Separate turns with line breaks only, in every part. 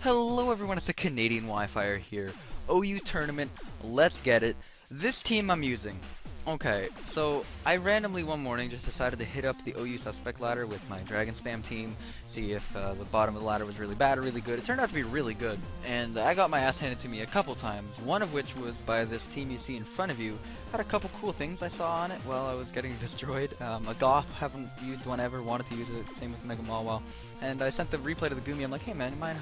Hello everyone, it's the TheCanadianWifier here. OU tournament, let's get it. This team I'm using. Okay, so I randomly one morning just decided to hit up the OU suspect ladder with my Dragon Spam team, see if the bottom of the ladder was really bad or really good. It turned out to be really good, and I got my ass handed to me a couple times, one of which was by this team you see in front of you. Had a couple cool things I saw on it while I was getting destroyed. A Goth, haven't used one ever, wanted to use it, same with Mega Mawile. And I sent the replay to the Gumi, I'm like, hey man, you mind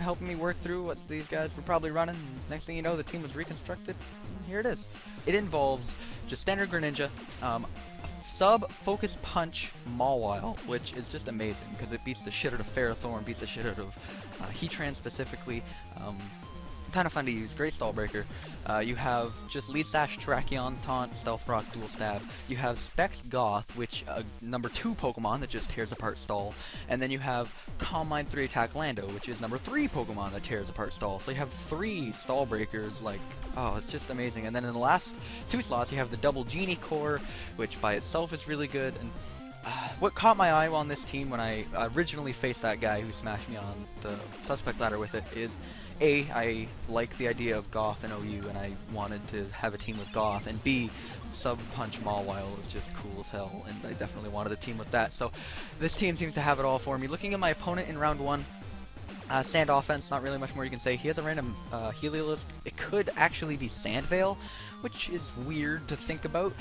helping me work through what these guys were probably running? And next thing you know, the team was reconstructed, and here it is. It involves just standard Greninja, SubPunch Mawile, which is just amazing because it beats the shit out of Ferrothorn, beats the shit out of Heatran specifically. Kind of fun to use, great stall breaker. You have just Lead Sash, Terrakion, Taunt, Stealth Rock, Dual Stab. You have Specs Goth, which number 2 Pokemon that just tears apart stall. And then you have Calm Mind 3 Attack Lando, which is number 3 Pokemon that tears apart stall. So you have 3 stall breakers, like, oh, it's just amazing. And then in the last 2 slots, you have the Double Genie Core, which by itself is really good. And what caught my eye on this team when I originally faced that guy who smashed me on the suspect ladder with it is, A, I like the idea of Goth and OU, and I wanted to have a team with Goth, and B, SubPunch Mawile is just cool as hell, and I definitely wanted a team with that. So this team seems to have it all for me. Looking at my opponent in round 1, Sand Offense, not really much more you can say. He has a random Heliolisk. It could actually be Sandveil, which is weird to think about,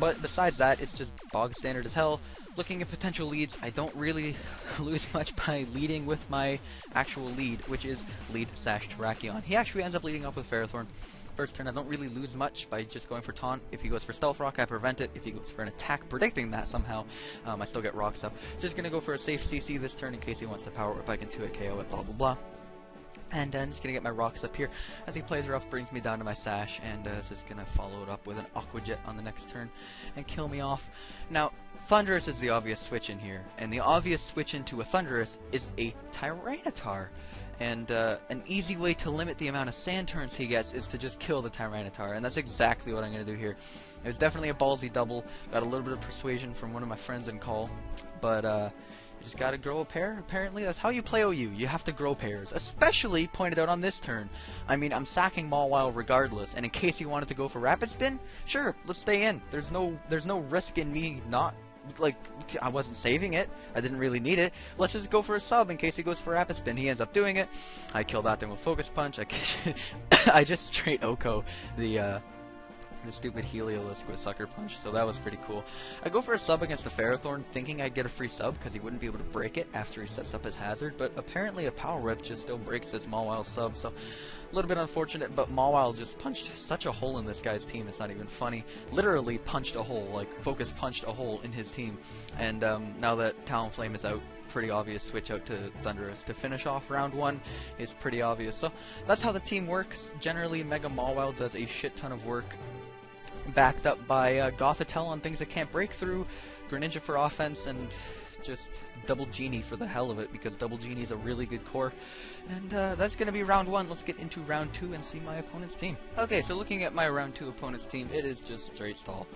but besides that, it's just bog standard as hell. Looking at potential leads, I don't really lose much by leading with my actual lead, which is Lead Sash Terrakion. He actually ends up leading up with Ferrothorn. First turn, I don't really lose much by just going for Taunt. If he goes for Stealth Rock, I prevent it. If he goes for an attack, predicting that somehow, I still get Rocks up. Just gonna go for a safe CC this turn in case he wants to power up. I can 2-hit KO it, blah blah blah. And I'm just gonna get my Rocks up here. As he plays rough, brings me down to my Sash, and just gonna follow it up with an Aqua Jet on the next turn and kill me off. Now, Thundurus is the obvious switch in here, and the obvious switch into a Thundurus is a Tyranitar. And an easy way to limit the amount of sand turns he gets is to just kill the Tyranitar, and that's exactly what I'm going to do here. It was definitely a ballsy double, got a little bit of persuasion from one of my friends in call, but you just gotta grow a pair, apparently. That's how you play OU, you have to grow pairs. Especially pointed out on this turn. I mean, I'm sacking Mawile regardless, and in case he wanted to go for Rapid Spin, sure, let's stay in. There's no risk in me not, like, I wasn't saving it, I didn't really need it. Let's just go for a sub in case he goes for Rapid Spin. He ends up doing it. I kill that thing with Focus Punch. I just straight Oko the stupid Heliolisk with Sucker Punch, so that was pretty cool. I go for a sub against the Ferrothorn, thinking I'd get a free sub because he wouldn't be able to break it after he sets up his hazard, but apparently a Power Whip just still breaks this Mawile sub, so a little bit unfortunate, but Mawile just punched such a hole in this guy's team, it's not even funny. Literally punched a hole, like Focus punched a hole in his team, and now that Talonflame is out, pretty obvious switch out to Thundurus. To finish off round 1 is pretty obvious, so that's how the team works. Generally, Mega Mawile does a shit ton of work, backed up by Gotherita on things that can't break through, Greninja for offense, and just Double Genie for the hell of it, because Double Genie is a really good core. And that's going to be round 1. Let's get into round 2 and see my opponent's team. Okay, so looking at my round 2 opponent's team, it is just straight stall.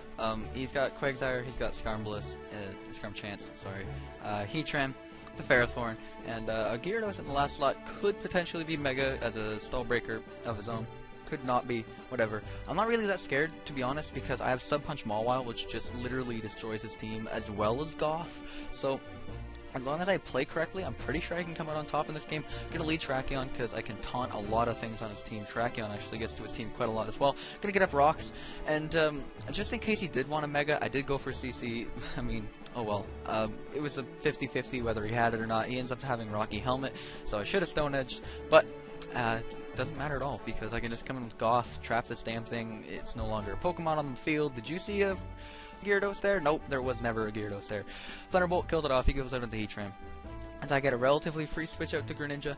He's got Quagsire, he's got Skarmchance, sorry, Heatran, the Ferrothorn, and a Gyarados in the last slot could potentially be Mega as a stall breaker of his own. Could not be, whatever. I'm not really that scared, to be honest, because I have SubPunch Mawile, which just literally destroys his team, as well as Goth. So, as long as I play correctly, I'm pretty sure I can come out on top in this game. I'm going to lead Terrakion because I can taunt a lot of things on his team. Terrakion actually gets to his team quite a lot as well. I'm going to get up Rocks, and just in case he did want a Mega, I did go for CC. I mean, oh well. It was a 50-50 whether he had it or not. He ends up having Rocky Helmet, so I should have Stone Edged, but doesn't matter at all, because I can just come in with Goth, trap this damn thing. It's no longer a Pokemon on the field. Did you see a Gyarados there? Nope, there was never a Gyarados there. Thunderbolt killed it off. He goes out into Heatran. As I get a relatively free switch out to Greninja,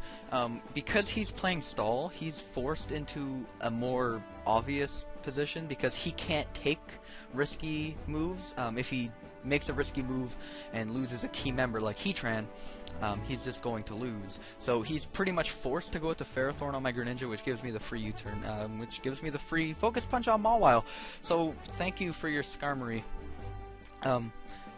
because he's playing stall, he's forced into a more obvious position because he can't take risky moves. If he makes a risky move and loses a key member like Heatran, he's just going to lose. So he's pretty much forced to go with the Ferrothorn on my Greninja, which gives me the free U-turn, which gives me the free Focus Punch on Mawile. So thank you for your Skarmory.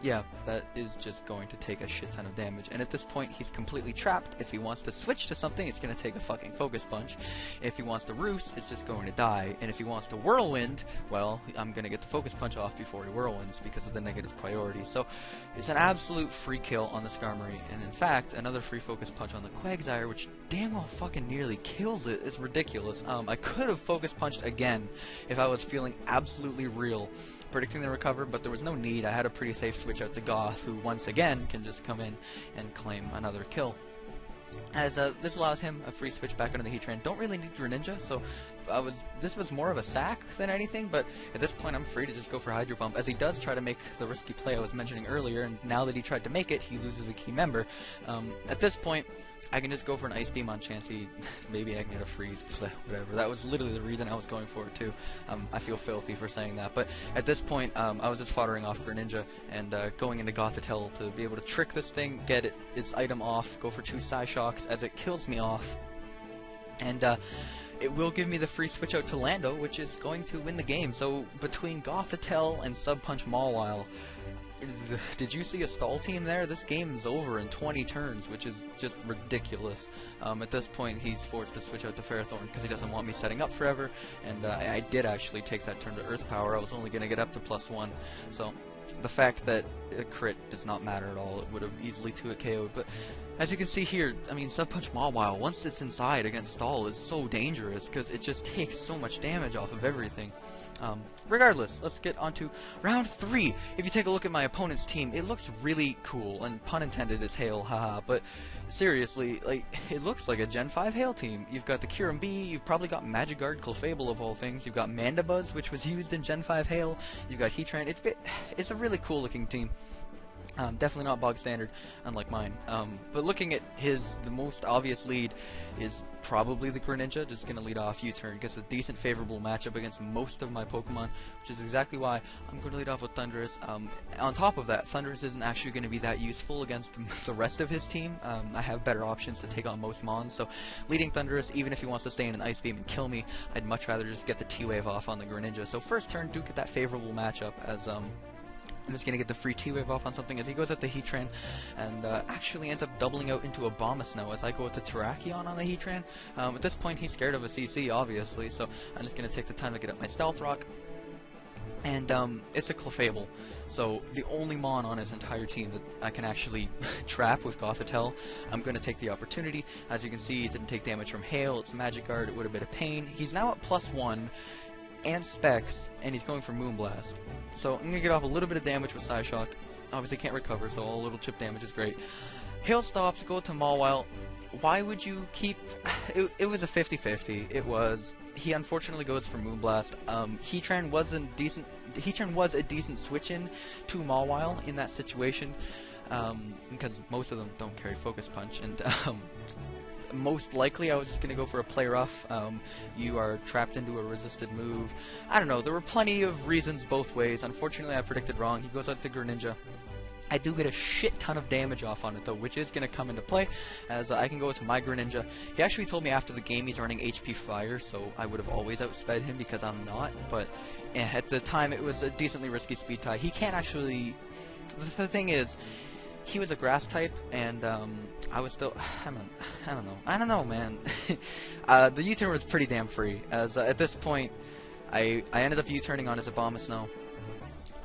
yeah, that is just going to take a shit ton of damage. And at this point, he's completely trapped. If he wants to switch to something, it's going to take a fucking Focus Punch. If he wants to Roost, it's just going to die. And if he wants to Whirlwind, well, I'm going to get the Focus Punch off before he Whirlwinds because of the negative priority. So it's an absolute free kill on the Skarmory. And in fact, another free Focus Punch on the Quagsire, which damn well fucking nearly kills it. It's ridiculous. I could have Focus Punched again if I was feeling absolutely real, predicting the recover, but there was no need. I had a pretty safe switch out to Goth, who once again can just come in and claim another kill. As this allows him a free switch back into the Heatran. Don't really need Greninja, so this was more of a sack than anything, but at this point I'm free to just go for Hydro Pump, as he does try to make the risky play I was mentioning earlier, and now that he tried to make it, he loses a key member. At this point, I can just go for an Ice Beam on Chansey. Maybe I can get a freeze, whatever. That was literally the reason I was going for it too. I feel filthy for saying that, but at this point, I was just foddering off Greninja and going into Gotherita to be able to trick this thing, get its item off, go for 2 Psyshocks as it kills me off, and it will give me the free switch out to Lando, which is going to win the game. So between Gotherita and SubPunch Mawile, did you see a stall team there? This game is over in 20 turns, which is just ridiculous. At this point, he's forced to switch out to Ferrothorn because he doesn't want me setting up forever, and I did actually take that turn to Earth Power. I was only going to get up to +1, so the fact that a crit does not matter at all. It would have easily 2-hit KO'd, but as you can see here, I mean, SubPunch Mawile, once it's inside against stall, is so dangerous because it just takes so much damage off of everything. Regardless, let's get on to round 3. If you take a look at my opponent's team, it looks really cool, and pun intended is Hail, haha, but seriously, like, it looks like a Gen 5 Hail team. You've got the Kyurem B, you've probably got Magikarp, Clefable of all things, you've got Mandibuzz, which was used in Gen 5 Hail, you've got Heatran. It's a really cool looking team. Definitely not bog standard, unlike mine. But looking at the most obvious lead is probably the Greninja, just going to lead off U-turn. Gets a decent favorable matchup against most of my Pokemon, which is exactly why I'm going to lead off with Thundurus. On top of that, Thundurus isn't actually going to be that useful against the rest of his team. I have better options to take on most Mons, so leading Thundurus, even if he wants to stay in an Ice Beam and kill me, I'd much rather just get the T-Wave off on the Greninja. So first turn, do get that favorable matchup, as I'm just going to get the free T-Wave off on something as he goes at the Heatran, and actually ends up doubling out into a Abomasnow as I go with the Terrakion on the Heatran. At this point, he's scared of a CC, obviously, so I'm just going to take the time to get up my Stealth Rock. And it's a Clefable, so the only Mon on his entire team that I can actually trap with Gotherita. I'm going to take the opportunity. As you can see, it didn't take damage from Hail, it's Magikarp, it would have been a pain. He's now at +1 and Specs, and he's going for Moonblast. So I'm going to get off a little bit of damage with Psyshock. Obviously can't recover, so all little chip damage is great. Hail stops, go to Mawile. Why would you keep... It was a 50-50. It was... He unfortunately goes for Moonblast. Heatran was a decent switch-in to Mawile in that situation, because most of them don't carry Focus Punch, and most likely I was just going to go for a play rough. You are trapped into a resisted move. I don't know, there were plenty of reasons both ways. Unfortunately I predicted wrong. He goes out to Greninja. I do get a shit ton of damage off on it though, which is going to come into play, as I can go to my Greninja. He actually told me after the game he's running HP Fire, so I would have always outsped him because I'm not, but at the time it was a decently risky speed tie. He can't actually... The thing is, he was a grass type, and I was still... I don't know, man. The U-turn was pretty damn free, as at this point, I ended up U-turning on his Abomasnow.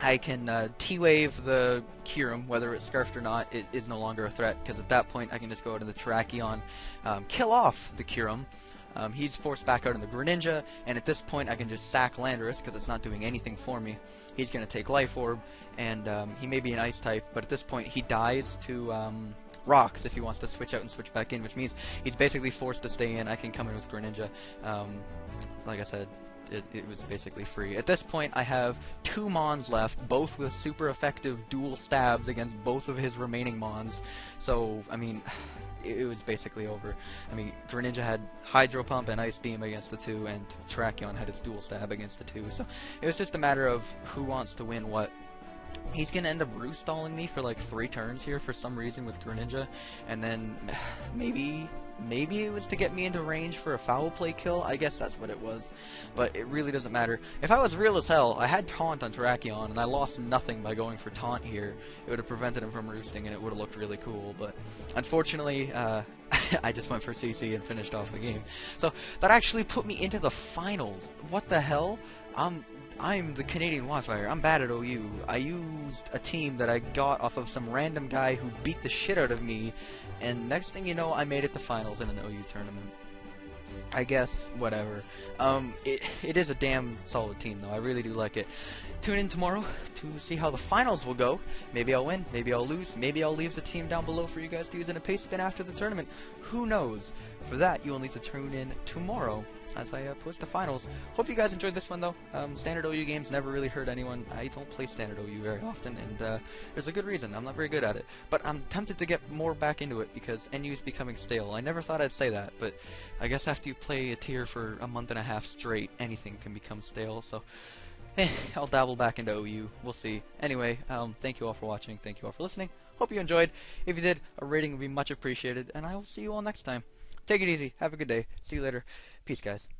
I can T-Wave the Kyurem, whether it's Scarfed or not, it is no longer a threat, because at that point I can just go out to the Terrakion, kill off the Kyurem. He's forced back out in the Greninja, and at this point I can just sack Landorus because it's not doing anything for me. He's going to take Life Orb, and he may be an Ice type, but at this point he dies to Rocks if he wants to switch out and switch back in, which means he's basically forced to stay in. I can come in with Greninja. Like I said, it was basically free. At this point, I have 2 Mons left, both with super effective dual stabs against both of his remaining Mons. So, I mean, it was basically over. I mean, Greninja had Hydro Pump and Ice Beam against the 2, and Terrakion had its dual stab against the 2. So, it was just a matter of who wants to win what. He's going to end up Roost-stalling me for like 3 turns here for some reason with Greninja, and then maybe maybe it was to get me into range for a foul play kill. I guess that's what it was, but it really doesn't matter. If I was real as hell, I had taunt on Terrakion, and I lost nothing by going for taunt here. It would have prevented him from roosting, and it would have looked really cool, but unfortunately, I just went for CC and finished off the game. So that actually put me into the finals. What the hell? I'm the Canadian Wi-Fi. I'm bad at OU. I used a team that I got off of some random guy who beat the shit out of me, and next thing you know, I made it to finals in an OU tournament. I guess, whatever. It is a damn solid team, though. I really do like it. Tune in tomorrow to see how the finals will go. Maybe I'll win, maybe I'll lose, maybe I'll leave the team down below for you guys to use in a Pastebin after the tournament. Who knows? For that, you will need to tune in tomorrow as I post the finals. Hope you guys enjoyed this one, though. Standard OU games never really hurt anyone. I don't play Standard OU very often, and there's a good reason. I'm not very good at it. But I'm tempted to get more back into it because NU is becoming stale. I never thought I'd say that, but I guess after you play a tier for a month and a half straight, anything can become stale, so I'll dabble back into OU. We'll see. Anyway, thank you all for watching. Thank you all for listening. Hope you enjoyed. If you did, a rating would be much appreciated, and I will see you all next time. Take it easy. Have a good day. See you later. Peace, guys.